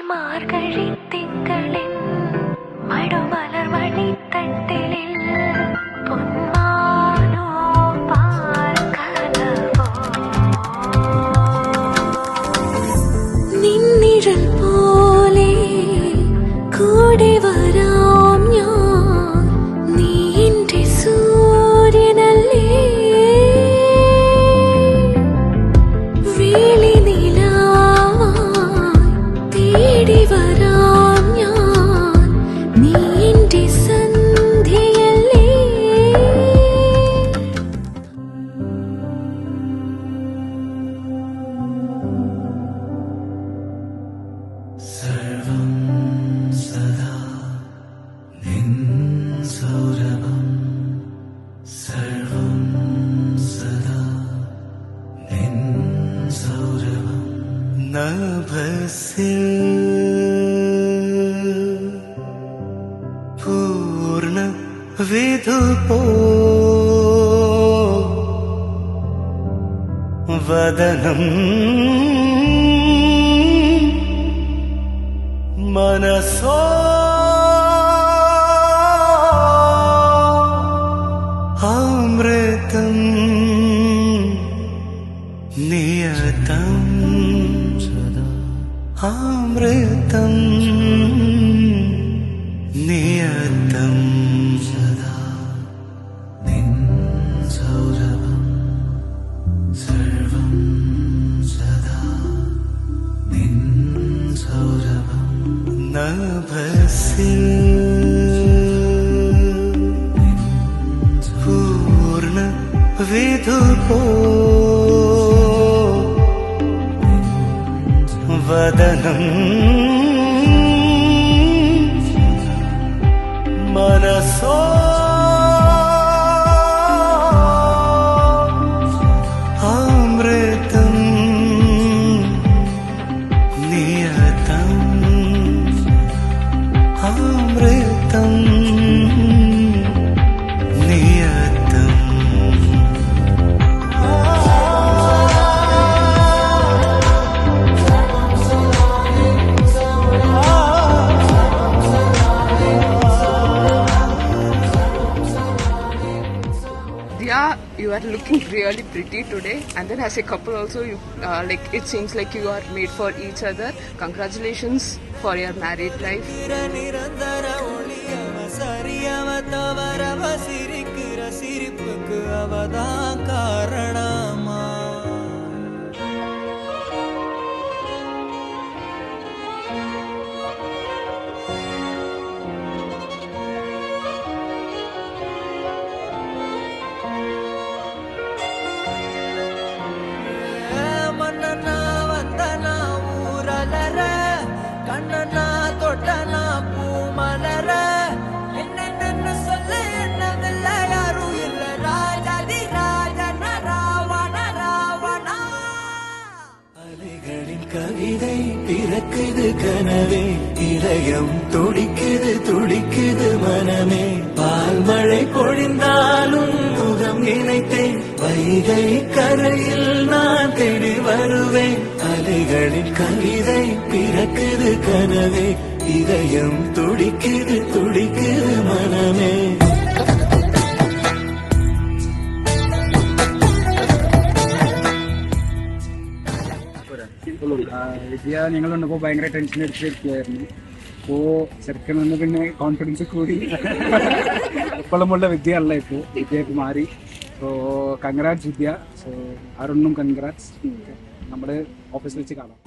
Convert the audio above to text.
മാർഗഴി തിങ്കളിൻ മടുമലർ മണിത്തട്ടിലിൽ പൊന്മാനോ പാർക്കലവോ നിന്നിഴൽ പോലെ കൂടെ വരാം ഞാൻ നീ എൻ്റെ സൂര്യനല്ലേ വേളി നിലാവായി തേടി വരാം ഞാൻ നീ എൻ്റെ സന്ധ്യയല്ലേ സർവം സദാ നിൻ സൗരഭം സർവം സദാ നിൻ സൗരഭം നഭസിൽ പൂർണ്ണ വിധുപോ വദനം മനസോ അമൃതം നിയതം സദാ അമൃതം നിയതം സദാ നിൻ സൗരഭം സർവം സദാ നിൻ സൗരഭം നഭസിൽ പൂർണ്ണ വിധുപോ വദനം മനസോ അമൃതം നിയതം അമൃതം നിയതം Diya, you are looking really pretty today, and then as a couple also, you like it seems like you are made for each other. Congratulations for your married life. நிரந்தர ஒளியவ சரியவ தவறவ சிரிக்கிற சிரிப்புக்கு அவதான் காரணமா மன்னனா வந்தனா ஊரலர கண்ணனா தொட்டனா பூமலர என்னென்னு சொல்ல என்னதில்ல யாரும் இல்ல ராஜாதி ராஜன ராவண ராவணா அலைகளின் கவிதை பிறக்குது கனவே இதயம் துடிக்குது துடிக்குது மனமே பால் மழை பொழிந்தாலும் முகம் நினைத்தேன் வைகை கரையில் நான் தேடி வருவேன் அலைகளின் கவிதை பிறக்குது கனவே இதயம் துடிக்குது துடிக்குது மனமே വിദ്യ ഞങ്ങൾ വന്നപ്പോൾ ഭയങ്കര ടെൻഷൻ അടിച്ചിരിക്കുകയായിരുന്നു. അപ്പോൾ ചെറുക്കൻ വന്ന് പിന്നെ കോൺഫിഡൻസ് കൂടി എപ്പോഴുമുള്ള വിദ്യ അല്ല, ഇപ്പോൾ വിദ്യയൊക്കെ മാറി. So congrats Vidya. സോ അരുണും കൺഗ്രാറ്റ്സ്. നമ്മുടെ ഓഫീസിൽ വെച്ച് കാണാം.